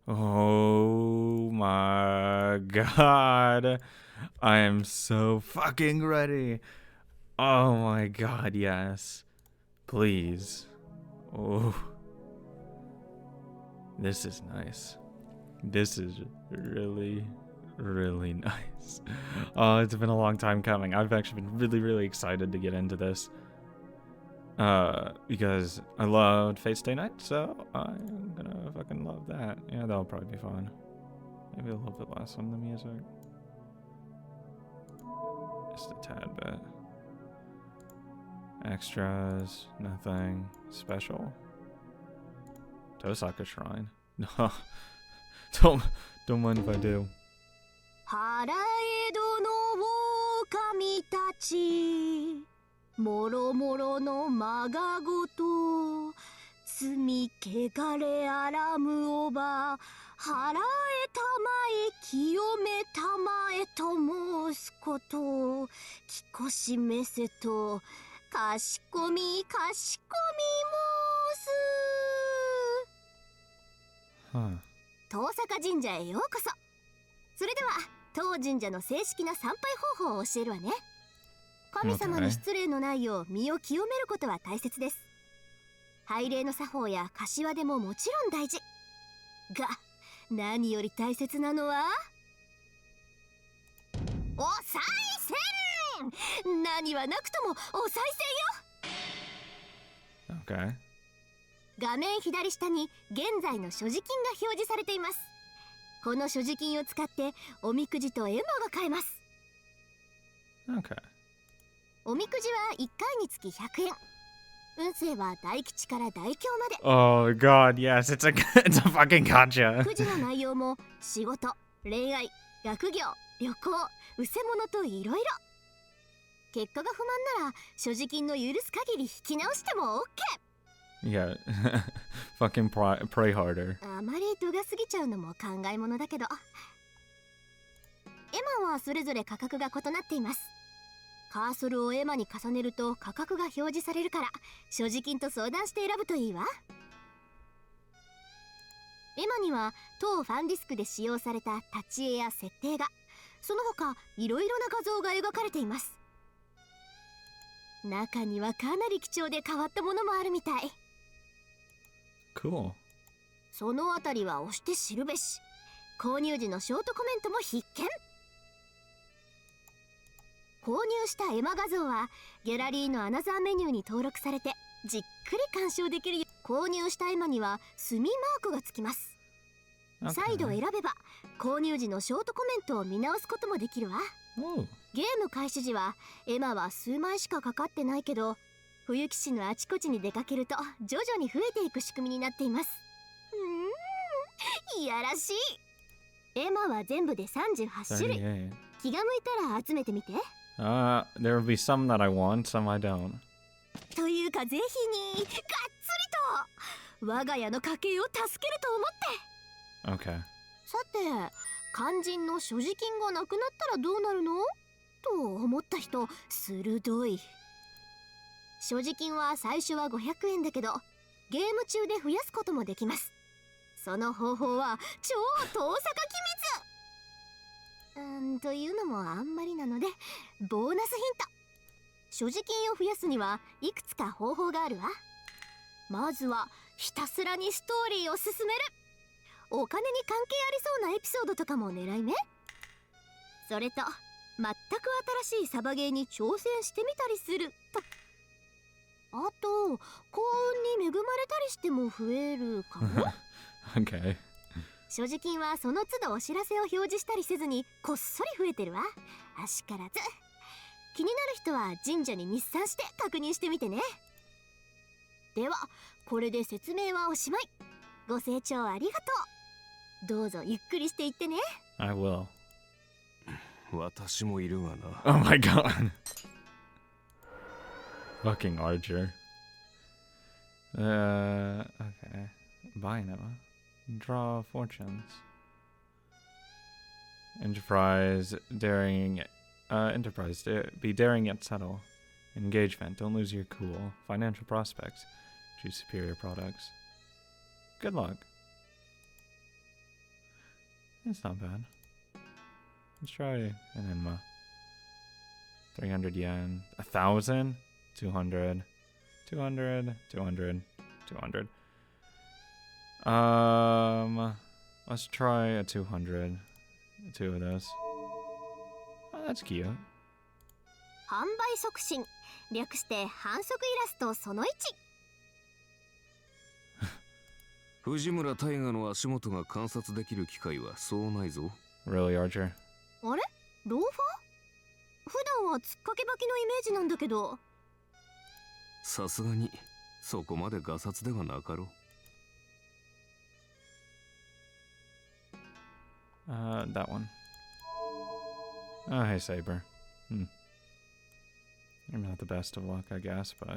Oh my god. I am so fucking ready. Oh my god, yes. Please. Oh. This is nice. This is really, really nice. Oh, it's been a long time coming. I've actually been really excited to get into this. Because I loved Fate Stay Night, so I'm gonna fucking love that. Yeah, that'll probably be fun. Maybe a little bit less on the music. Just a tad bit. Extras, nothing special. Tosaka Shrine. No. Don't mind if I do. 原江戸の狼たちもろもろのまがごと罪汚れあらむおば払えたまえ清めたまえと申すこときこしめせとかしこみかしこみ申す。 Huh. 遠坂神社へようこそ。それでは当神社の正式な参拝方法を教えるわね。神様に失礼のないよう身を清めることは大切です。拝礼の作法や柏でももちろん大事が、何より大切なのはお賽銭。何はなくともお賽銭よ。 Okay. 画面左下に現在の所持金が表示されています。この所持金を使っておみくじと絵馬が買えます。 Okay. おみくじは1回につき100円。運勢は大吉から大凶まで。 Oh god, yes, it's a fucking gotcha. くじの内容も仕事、恋愛、学業、旅行、うせ者といろいろ。結果が不満なら所持金の許す限り引き直しても OK。 Yeah. Fucking pray harder. あまり度が過ぎちゃうのも考えものだけど、絵馬はそれぞれ価格が異なっています。カーソルを絵馬に重ねると価格が表示されるから所持金と相談して選ぶといいわ。絵馬には当ファンディスクで使用された立ち絵や設定画、その他いろいろな画像が描かれています。中にはかなり貴重で変わったものもあるみたい。 Cool. そのあたりは押して知るべし。購入時のショートコメントも必見。購入した絵馬画像はギャラリーのアナザーメニューに登録されてじっくり鑑賞できる。購入した絵馬には墨マークがつきます。 Okay. 再度選べば購入時のショートコメントを見直すこともできるわ。 Oh. ゲーム開始時は絵馬は数枚しかかかってないけど、冬騎士のあちこちに出かけると徐々に増えていく仕組みになっています。いやらしい。絵馬は全部で38種類。 38. 気が向いたら集めてみて。 There will be some that I want, some I don't. というかぜひにがっつりと我が家の家計を助けると思って。 Okay. さて、肝心の所持金がなくなったらどうなるのと思った人、鋭い。所持金は最初は500円だけどゲーム中で増やすこともできます。その方法は超遠坂機密。というのもあんまりなのでボーナスヒント。所持金を増やすにはいくつか方法があるわ。まずはひたすらにストーリーを進める。お金に関係ありそうなエピソードとかも狙い目。それと全く新しいサバゲーに挑戦してみたりすると。あと幸運に恵まれたりしても増えるかも。Okay. 所持金はその都度お知らせを表示したりせずにこっそり増えてるわ。あしからず。気になる人は神社に日産して確認してみてね。ではこれで説明はおしまい。ご清聴ありがとう。どうぞゆっくりしていってね。 I will. 私もいるがな。 Oh my god. Fucking Archer. Okay. Buy now. Draw fortunes. Enterprise, daring. Enterprise, be daring yet subtle. Engagement, don't lose your cool. Financial prospects, choose superior products. Good luck. It's not bad. Let's try an Enma. 300 yen. 1,000? 200. 200. 200. 200. Let's try a 200. 2 of those. Oh, that's cute. 販売促進、略して販促イラストその1。藤村大河の足元が観察できる機会はそうないぞ。 Really, Archer? あれローファー？普段はつっかけ履きのイメージなんだけど。さすがにそこまでガサツではなかろう。That one. Oh, hey, Saber. I'm not the best of luck, I guess, but...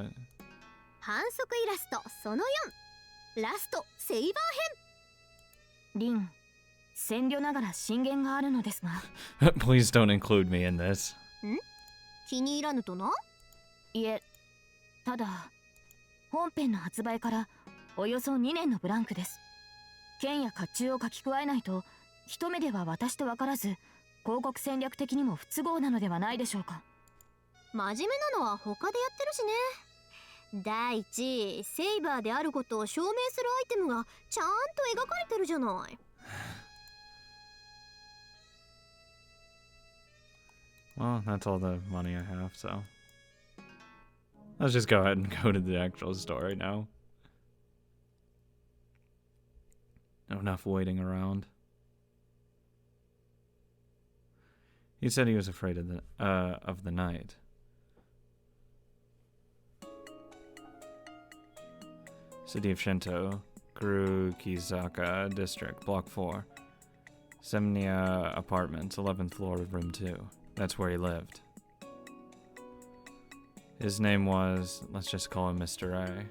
販促イラストその4。ラストセイバー編。リン、遠慮ながら進言があるのですが。Please don't include me in this. ん？気に入らぬとな？いえ、ただ、本編の発売からおよそ2年のブランクです。剣や甲冑を書き加えないと、一目では私と分からず、広告戦略的にも不都合なのではないでしょうか。真面目なのは他でやってるしね。第一、セイバーであることを証明するアイテムがちゃんと描かれてるじゃない。Well, that's all the money I have, so... Let's just go ahead and go to the actual story now. Enough waiting around. He said he was afraid of the night. City of Shinto, Kurukizaka District, Block 4. Semnia Apartments, 11th floor, room 2. That's where he lived. His name was, let's just call him Mr. A.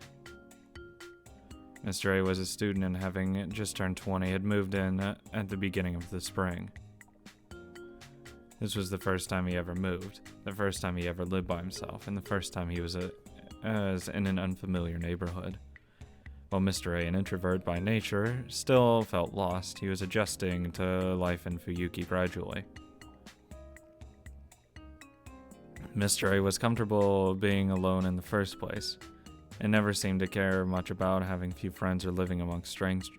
Mr. A was a student and having just turned 20 had moved in at the beginning of the spring. This was the first time he ever moved, the first time he ever lived by himself, and the first time he was in an unfamiliar neighborhood. While Mr. A, an introvert by nature, still felt lost, he was adjusting to life in Fuyuki gradually. Mr. A was comfortable being alone in the first place, and never seemed to care much about having few friends or living amongst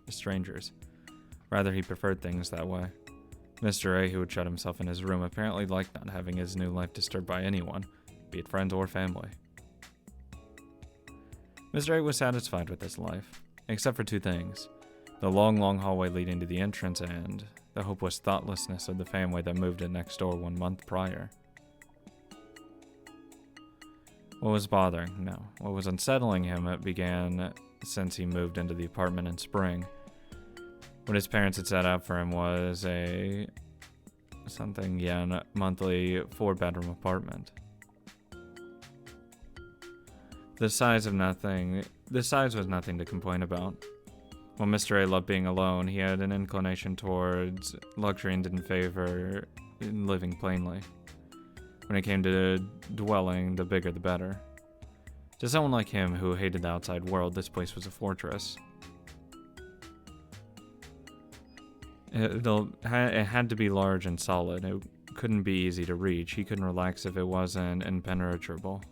strangers. Rather, he preferred things that way. Mr. A, who would shut himself in his room, apparently liked not having his new life disturbed by anyone, be it friends or family. Mr. A was satisfied with his life, except for 2 things: the long hallway leading to the entrance and the hopeless thoughtlessness of the family that moved in next door 1 month prior. What was bothering? No. What was unsettling him, it began since he moved into the apartment in spring. What his parents had set up for him was a something yen monthly 4-bedroom apartment. The size was nothing to complain about. While Mr. A loved being alone, he had an inclination towards luxury and didn't favor living plainly. When it came to dwelling, the bigger the better. To someone like him who hated the outside world, this place was a fortress. It had to be large and solid. It couldn't be easy to reach. He couldn't relax if it wasn't impenetrable.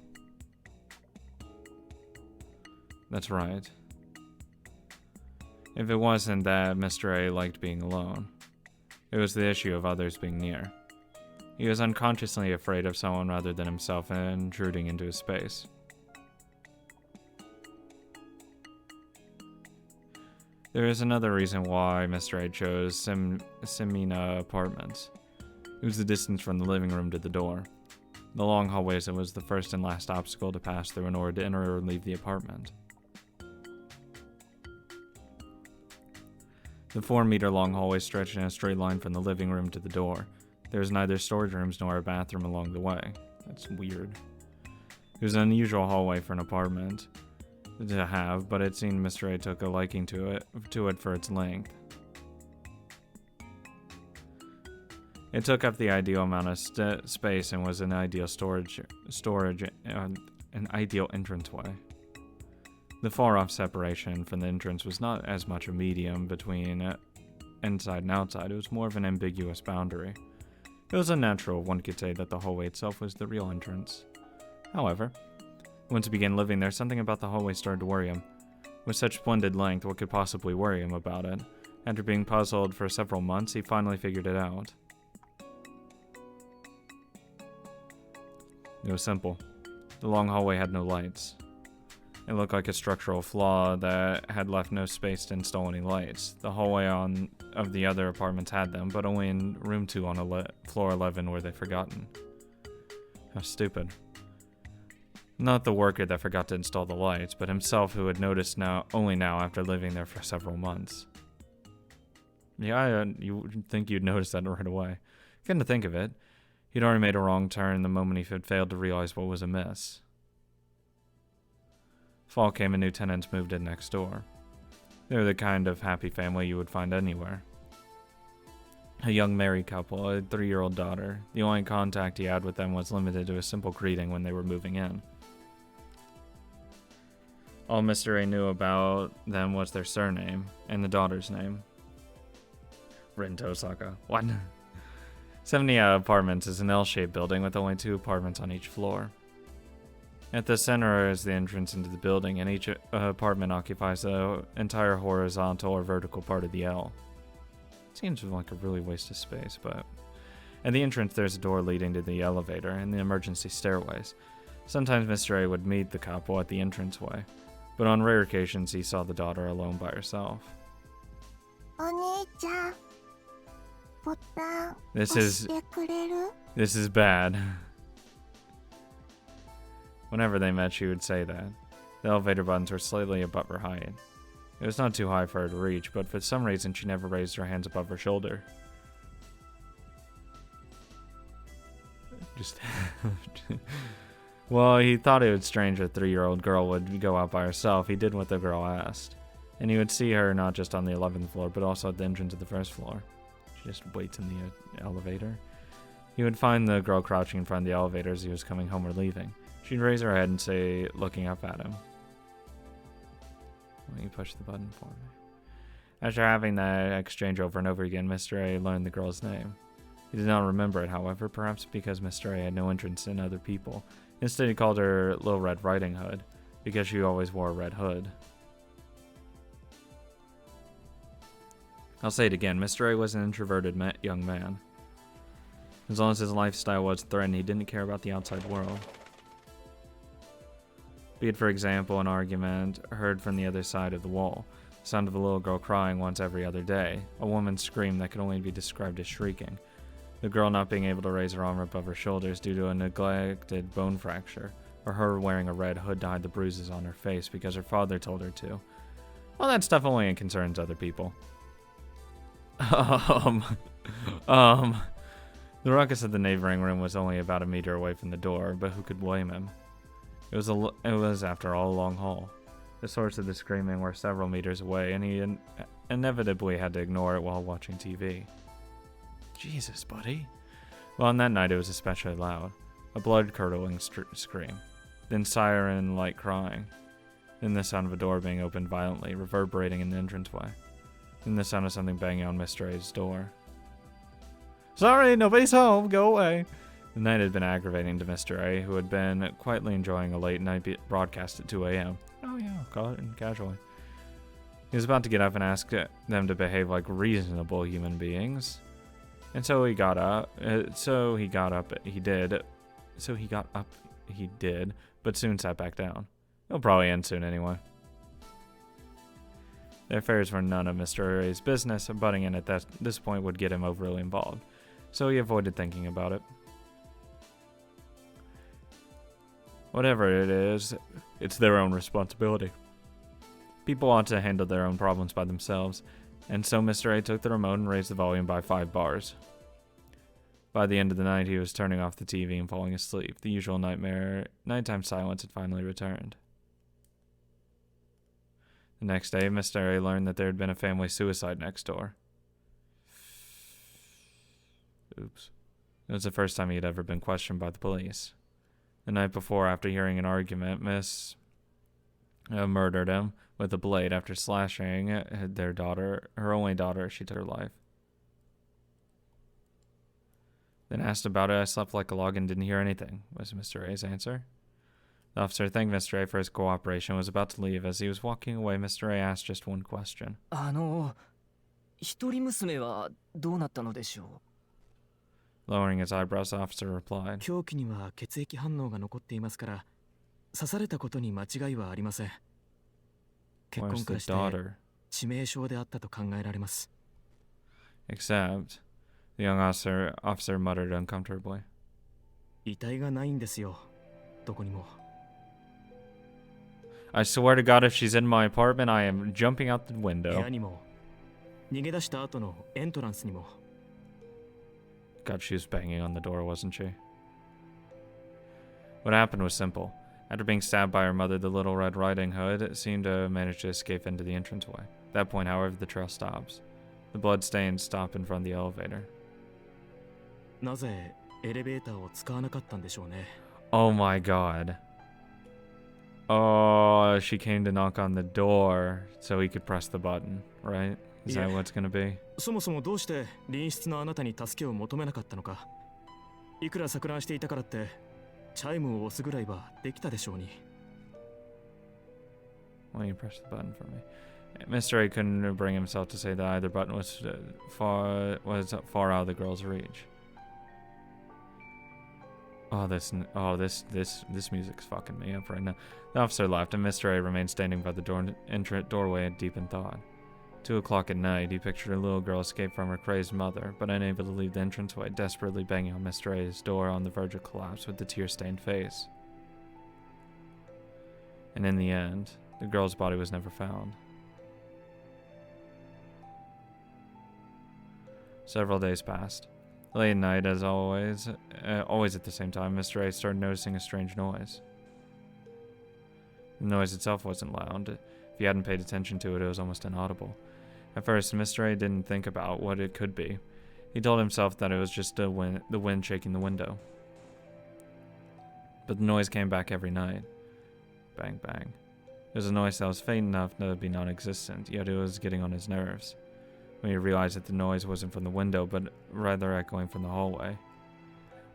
That's right. If it wasn't that Mr. A liked being alone, it was the issue of others being near. He was unconsciously afraid of someone rather than himself intruding into his space. There is another reason why Mr. A chose Semina Apartments. It was the distance from the living room to the door. The long hallways was the first and last obstacle to pass through in order to enter or leave the apartment. The 4-meter-long hallway stretched in a straight line from the living room to the door. There was neither storage rooms nor a bathroom along the way. That's weird. It was an unusual hallway for an apartment to have, but it seemed Mr. A took a liking to it for its length. It took up the ideal amount of space and was an ideal an ideal entranceway. The far-off separation from the entrance was not as much a medium between inside and outside. It was more of an ambiguous boundary. It was unnatural, one could say, that the hallway itself was the real entrance. However, once he began living there, something about the hallway started to worry him. With such splendid length, what could possibly worry him about it? After being puzzled for several months, he finally figured it out. It was simple. The long hallway had no lights. It looked like a structural flaw that had left no space to install any lights. The hallway of the other apartments had them, but only in room 2 on floor 11 were they forgotten. How stupid. Not the worker that forgot to install the lights, but himself, who had noticed only now after living there for several months. Yeah, you would think you'd notice that right away. Come to think of it, he'd already made a wrong turn the moment he had failed to realize what was amiss. Fall came and new tenants moved in next door. They were the kind of happy family you would find anywhere. A young married couple, a 3-year-old daughter. The only contact he had with them was limited to a simple greeting when they were moving in. All Mr. A knew about them was their surname and the daughter's name. Rin Tosaka. What? 70 apartments is an L-shaped building with only 2 apartments on each floor. At the center is the entrance into the building, and each apartment occupies the entire horizontal or vertical part of the L. Seems like a really waste of space, but... At the entrance there's a door leading to the elevator and the emergency stairways. Sometimes Mr. A would meet the couple at the entranceway, but on rare occasions he saw the daughter alone by herself. This is bad. Whenever they met, she would say that. The elevator buttons were slightly above her height. It was not too high for her to reach, but for some reason she never raised her hands above her shoulder. Well, he thought it was strange a 3-year-old girl would go out by herself. He did what the girl asked. And he would see her not just on the 11th floor, but also at the entrance of the 1st floor. She just waits in the elevator. He would find the girl crouching in front of the elevator as he was coming home or leaving. She'd raise her head and say, looking up at him, "Why don't you push the button for me?" After having that exchange over and over again, Mr. A learned the girl's name. He did not remember it, however, perhaps because Mr. A had no interest in other people. Instead, he called her Little Red Riding Hood, because she always wore a red hood. I'll say it again, Mr. A was an introverted young man. As long as his lifestyle was threatened, he didn't care about the outside world. Be it, for example, an argument heard from the other side of the wall, the sound of a little girl crying once every other day, a woman's scream that could only be described as shrieking, the girl not being able to raise her arm above her shoulders due to a neglected bone fracture, or her wearing a red hood to hide the bruises on her face because her father told her to. Well, that stuff only concerns other people. The ruckus of the neighboring room was only about a meter away from the door, but who could blame him? It was, after all, a long hall. The source of the screaming were several meters away, and he inevitably had to ignore it while watching TV. Jesus, buddy. Well, on that night it was especially loud. A blood-curdling scream. Then siren-like crying. Then the sound of a door being opened violently, reverberating in the entranceway. Then the sound of something banging on Mr. A's door. "Sorry, nobody's home. Go away." The night had been aggravating to Mr. A, who had been quietly enjoying a late night broadcast at 2 a.m. Oh yeah, call it casually. He was about to get up and ask them to behave like reasonable human beings. And so he got up. He did, but soon sat back down. It'll probably end soon anyway. The affairs were none of Mr. A's business, and butting in at this point would get him overly involved, so he avoided thinking about it. Whatever it is, it's their own responsibility. People ought to handle their own problems by themselves, and so Mr. A took the remote and raised the volume by 5 bars. By the end of the night, he was turning off the TV and falling asleep. The usual nighttime silence had finally returned. The next day, Mr. A learned that there had been a family suicide next door. Oops. It was the first time he had ever been questioned by the police. The night before, after hearing an argument, Miss murdered him with a blade after slashing their daughter, her only daughter. She took her life. Then asked about it. I slept like a log and didn't hear anything, was Mr. A's answer. The officer thanked Mr. A for his cooperation and was about to leave. As he was walking away, Mr. A asked just one question. 一人娘はどうなったのでしょ Lowering his eyebrows, the officer う replied, 凶器には血液反応が残っていますから刺されたことに間違いはありません結 Where's 婚 the からして daughter? 致命傷であったと考えられます Except, the young officer muttered uncomfortably. 遺体がないんですよどこにも I swear to God, if she's in my apartment, I am jumping out the 部 window. 屋にも逃げ出した後のエントランスにも God, she was banging on the door, wasn't she? What happened was simple. After being stabbed by her mother, the Little Red Riding Hood seemed to manage to escape into the entranceway. At that point, however, the trail stops. The bloodstains stop in front of the elevator. なぜエレベーターを使わなかったんでしょうね Oh my God. Oh, she came to knock on the door so he could press the button, right? Is that Yeah. what's gonna be? そもそもどうして隣室のあなたに助けを求めなかったのかいくら錯乱していたからってチャイムを押すぐらいはできたでしょうに Why don't you press the button for me? Mr. A couldn't bring himself to say that either button was far out of the girl's reach. This music's fucking me up right now. The officer left, and Mr. A remained standing by the doorway deep in thought. 2 o'clock at night, he pictured a little girl escape from her crazed mother, but unable to leave the entranceway, desperately banging on Mr. A's door on the verge of collapse with a tear-stained face. And in the end, the girl's body was never found. Several days passed. Late at night, as always at the same time, Mr. A started noticing a strange noise. The noise itself wasn't loud. If he hadn't paid attention to it, it was almost inaudible. At first, Mr. A didn't think about what it could be. He told himself that it was just the wind shaking the window. But the noise came back every night. Bang, bang. It was a noise that was faint enough to be non-existent, yet it was getting on his nerves. When he realized that the noise wasn't from the window, but rather echoing from the hallway.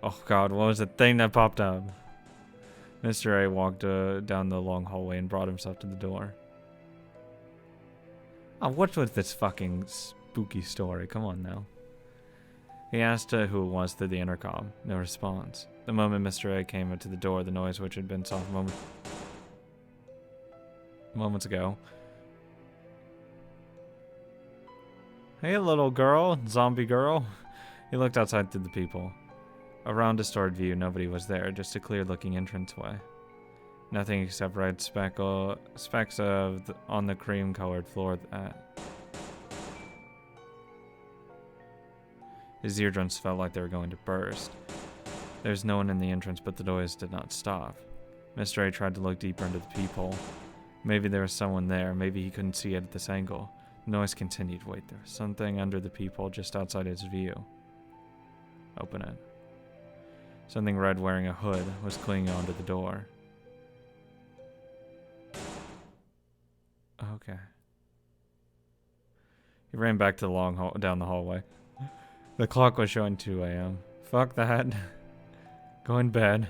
Oh God, what was the thing that popped up? Mr. A walked down the long hallway and brought himself to the door. Oh, what was this fucking spooky story? Come on now. He asked who it was through the intercom. No response. The moment Mr. A came to the door, the noise which had been soft moments ago. Hey, little girl, zombie girl. He looked outside through the peephole. Around a distorted view, nobody was there, just a clear-looking entranceway. Nothing except red specks on the cream-colored floor. His eardrums felt like they were going to burst. There was no one in the entrance, but the noise did not stop. Mr. A tried to look deeper into the peephole. Maybe there was someone there. Maybe he couldn't see it at this angle. The noise continued. Wait, there was something under the peephole just outside his view. Open it. Something red wearing a hood was clinging onto the door. Okay. He ran back to the down the hallway. The clock was showing 2 a.m. Fuck that. Go in bed.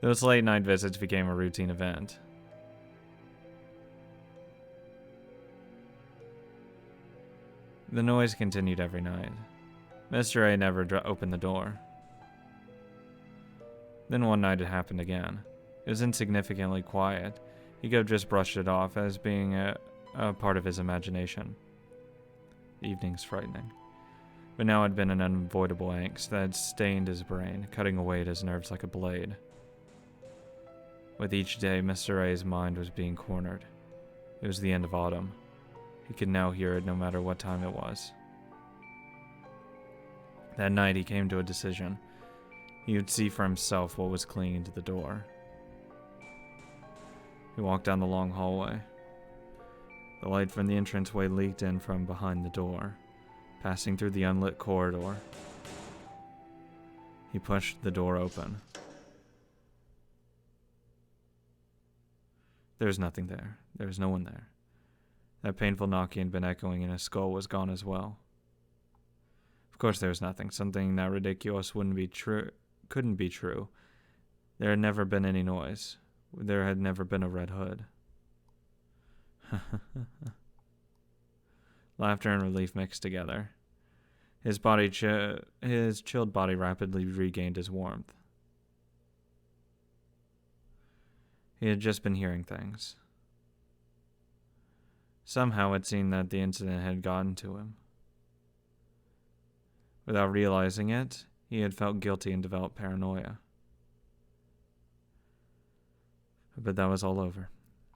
Those late night visits became a routine event. The noise continued every night. Mr. A never opened the door. Then one night it happened again. It was insignificantly quiet. He could have just brushed it off as being a part of his imagination. The evening's frightening. But now it had been an unavoidable angst that had stained his brain, cutting away at his nerves like a blade. With each day, Mr. A's mind was being cornered. It was the end of autumn. He could now hear it no matter what time it was. That night he came to a decision. He would see for himself what was clinging to the door. He walked down the long hallway. The light from the entranceway leaked in from behind the door, passing through the unlit corridor. He pushed the door open. There was nothing there. There was no one there. That painful knocking had been echoing in his skull was gone as well. Of course there was nothing. Something that ridiculous couldn't be true. There had never been any noise. There had never been a red hood. Laughter and relief mixed together. His chilled body rapidly regained his warmth. He had just been hearing things. Somehow it seemed that the incident had gotten to him. Without realizing it, he had felt guilty and developed paranoia. But that was all over.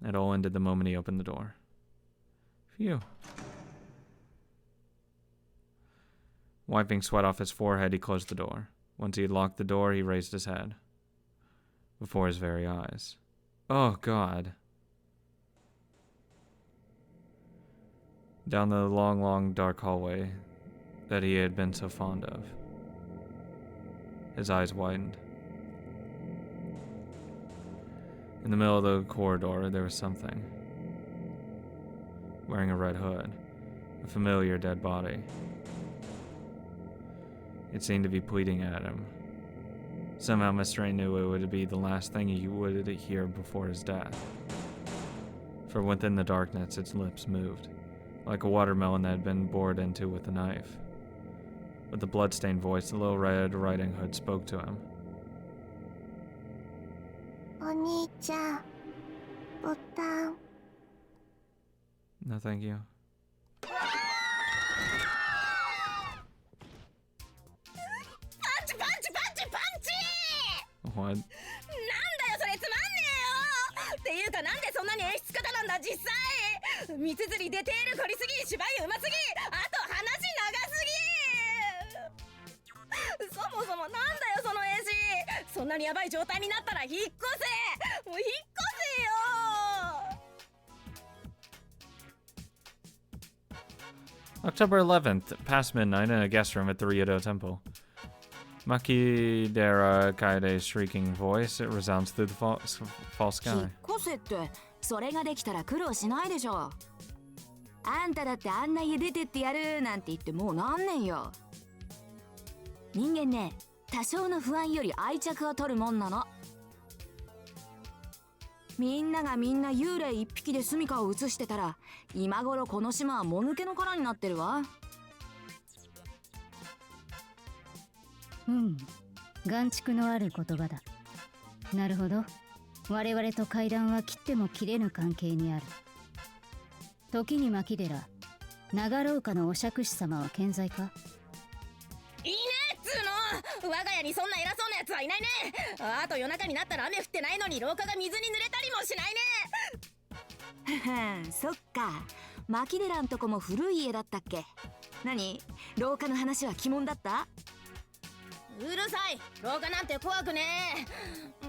It all ended the moment he opened the door. Phew. Wiping sweat off his forehead, he closed the door. Once he had locked the door, he raised his head. Before his very eyes. Oh, God. Down the long, long, dark hallway that he had been so fond of. His eyes widened. In the middle of the corridor, there was something. Wearing a red hood. A familiar dead body. It seemed to be pleading at him. Somehow Mr. A knew it would be the last thing he would hear before his death. For within the darkness, its lips moved, like a watermelon that had been bored into with a knife. With a blood-stained voice, the Little Red Riding Hood spoke to him. お兄ちゃん、ボタン。 No, thank you. パンチパンチパンチパンチ What? なんだよそれつまんねえよっていうかなんでそんなに演出家なんだ実際道釣りデテール凝りすぎ芝居うますぎあと話長すぎそもそもなんだよその絵師そんなにヤバい状態になったら引っ越せもう引っ越せよ October 11th, past midnight, in a guest room at the Ryodo Temple. Makidera Kaide's shrieking voice, it resounds through the fall sky. 引っ越せってそれができたら苦労しないでしょ。あんただってあんな家出てってやるなんて言ってもう何年よ。人間ね、多少の不安より愛着を取るもんなの。みんながみんな幽霊一匹で住処を移してたら今頃この島はもぬけの殻になってるわ。うん、眼蓄のある言葉だ。なるほど。我々と階段は切っても切れぬ関係にある。時に牧寺、長廊下のお釈師様は健在か？いいねっつーの我が家にそんな偉そうなやつはいないねあと夜中になったら雨降ってないのに廊下が水に濡れたりもしないねそっか。牧寺んとこも古い家だったっけ？何？廊下の話は鬼門だった？うるさい廊下なんて怖くねえ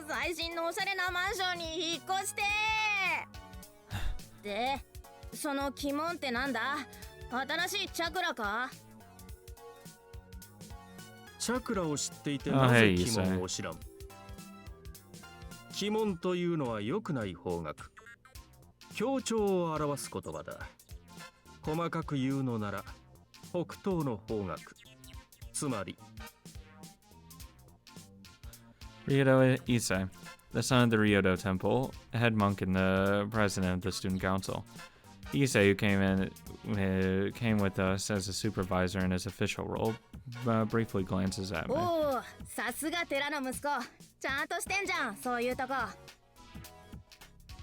最新のおしゃれなマンションに引っ越してでその鬼門ってなんだ新しいチャクラかチャクラを知っていてあなぜはい鬼門を知らん。鬼門というのは良くない方角、強調を表す言葉だ。細かく言うのなら北東の方角、つまり Ryodo Issei, the son of the Ryodo Temple, head monk and the president of the student council. Issei, who came with us as a supervisor in his official role, briefly glances at me. おおさすが寺の息子ちゃんとしてんじゃんそういうとこ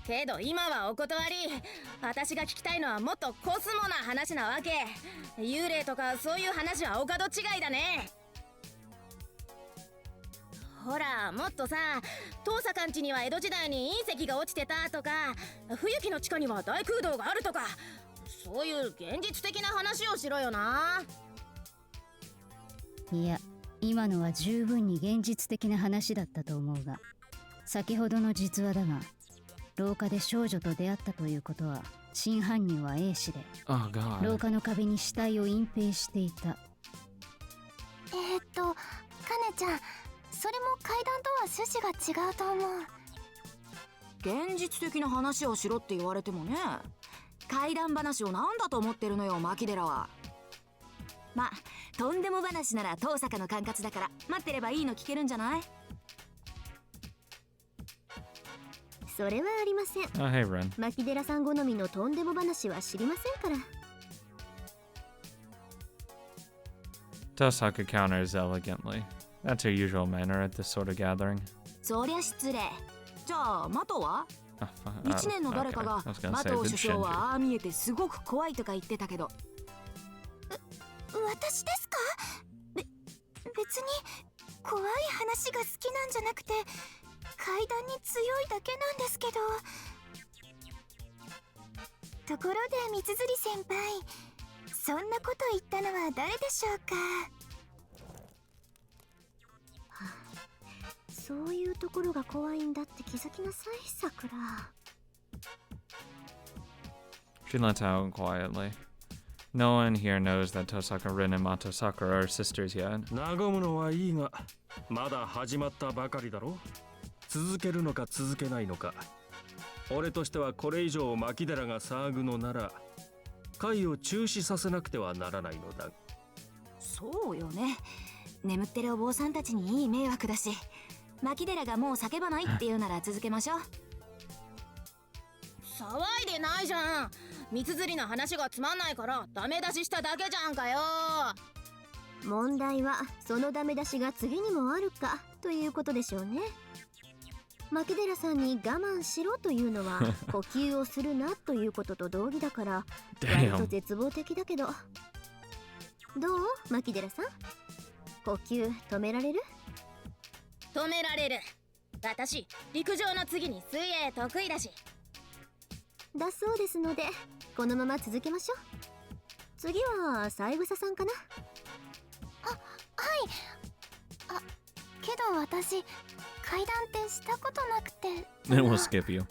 けど今はお断り私が聞きたいのはもっとコスモな話なわけ幽霊とかそういう話はお門違いだねほらもっとさ東坂んちには江戸時代に隕石が落ちてたとか冬木の地下には大空洞があるとかそういう現実的な話をしろよないや、今のは十分に現実的な話だったと思うが、先ほどの実話だが、廊下で少女と出会ったということは、真犯人は A 氏で、Oh, God. 廊下の壁に死体を隠蔽していた。カネちゃんそれも階段とは趣旨が違うと思う現実的な話をしろって言われてもね。怪談話をなんだと思ってるのよ、牧寺は。まあとんでも話なら遠坂の管轄だから待ってればいいの聞けるんじゃない？それはありません。 Oh, hey, Ren. 牧寺さん好みのとんでも話は知りませんから。 Tosaka counters elegantly. That's her usual manner at this sort of gathering. そりゃ失礼。じゃあマトは？ Oh, 一年の誰か okay. が I was gonna マ say ト the 首相 Shinju. はああ見えてすごく怖いとか言ってたけど。私ですか？別に怖い話が好きなんじゃなくて階段に強いだけなんですけど。ところで三辻先輩、そんなこと言ったのは誰でしょうか？そういうところが怖いんだって気づきなさい、さくら。 She lets out quietly. No one here knows that Tosaka Rin and Mato Sakura are sisters yet. 和むのはいいが、まだ始まったばかりだろ。続けるのか続けないのか。俺としてはこれ以上牧寺が騒ぐのなら会を中止させなくてはならないのだ。そうよね。眠ってるお坊さんたちにいい迷惑だし、牧寺がもう叫ばないって言うなら続けましょう。騒いでないじゃん。三辻の話がつまんないからダメ出ししただけじゃんかよ。問題はそのダメ出しが次にもあるかということでしょうね。牧寺さんに我慢しろというのは呼吸をするなということと同義だから割と絶望的だけど、どう牧寺さん、呼吸止められる？止められる。私陸上の次に水泳得意だし。だそうですのでこのまま続けましょう。次は三枝さんかな。はい。けど私階段ってしたことなくて。 Then we'll skip you.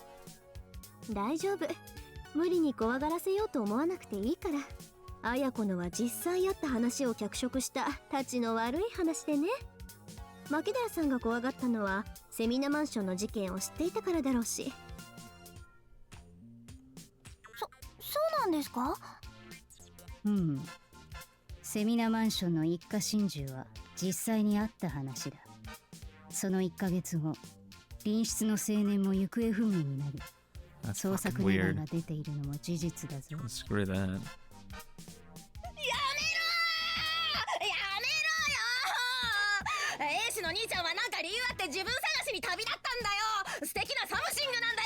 大丈夫、無理に怖がらせようと思わなくていいから。綾子のは実際あった話を脚色したたちの悪い話でね。牧寺さんが怖がったのはセミナマンションの事件を知っていたからだろうし。そうなんですか？セミナマンションの一家心中は実際にあった話だ。その1ヶ月後、隣室の青年も行方不明になり、 That's 捜 fucking 索願い weird. が出ているのも事実だぞ。 Screw that. やめろよ。エイシの兄ちゃんはなんか理由あって自分探しに旅立ったんだよ。素敵なサムシングなんだ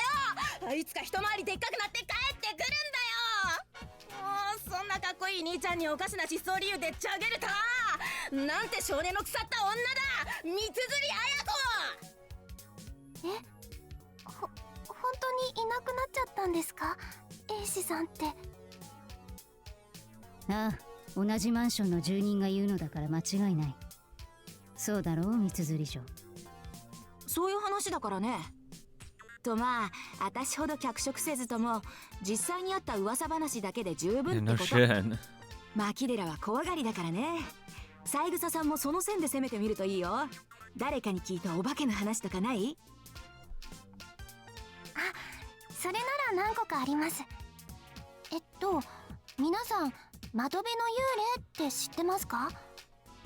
よ。いつか一回りでっかくなって帰ってくるんだよ。もうそんなかっこいい兄ちゃんにおかしな失踪理由でっちゃげるとは、なんて少年の腐った女だ、三辻綾子。本当にいなくなっちゃったんですか、エイシさんって。ああ、同じマンションの住人が言うのだから間違いない。そうだろう、三辻城。そういう話だからね。とまあ私ほど脚色せずとも実際にあった噂話だけで十分 Yeah, って no こと。 shit. 牧寺は怖がりだからね。三枝さんもその線で攻めてみるといいよ。誰かに聞いたお化けの話とかない？それなら何個かあります。皆さん窓辺の幽霊って知ってますか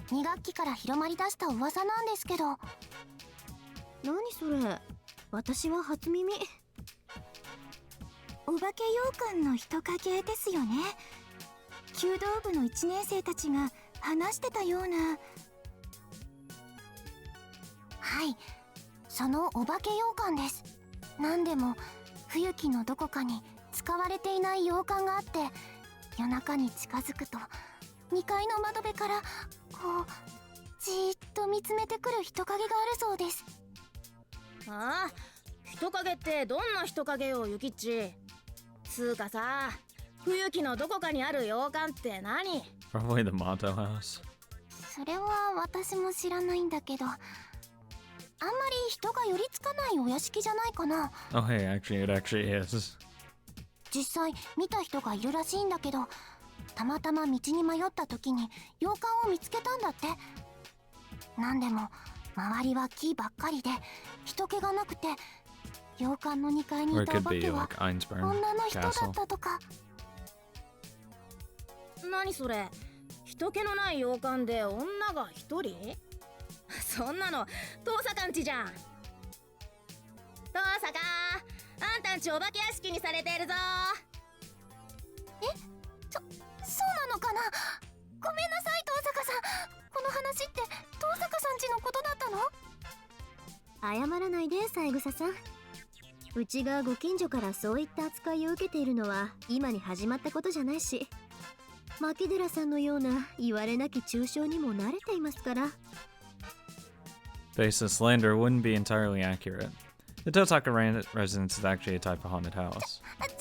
？2学期から広まりだした噂なんですけど。何それ、私は初耳。お化け洋館の人影ですよね。弓道部の1年生たちが話してたような。はい、そのお化け洋館です。何でも冬季のどこかに使われていない洋館があって、夜中に近づくと2階の窓辺からこうじーっと見つめてくる人影があるそうです。ああ、人影ってどんな人影よ、ゆきっち。つうかさ、冬季のどこかにある洋館って何？ Probably the Mato house. それは私も知らないんだけど、あんまり人が寄りつかないお屋敷じゃないかな。 Oh, hey, actually, it actually is. 実際見た人がいるらしいんだけど、たまたま道に迷った時に洋館を見つけたんだって。なんでも周りは木ばっかりで人気がなくて、洋館の2階に Or い it たお could 化 be けは like Einsburn 女の人だっ Castle. たとか。何それ、人気のない洋館で女が一人？そんなの遠坂んちじゃん。遠坂、あんたんちお化け屋敷にされてるぞ。そうなのかな。ごめんなさい遠坂さん、この話って遠坂さんちのことだったの？謝らないで三枝さん。うちがご近所からそういった扱いを受けているのは今に始まったことじゃないし、牧寺さんのような言われなき中傷にも慣れていますから。 Baseless slander wouldn't be entirely accurate. The Totaka residence is actually a type of haunted house. 全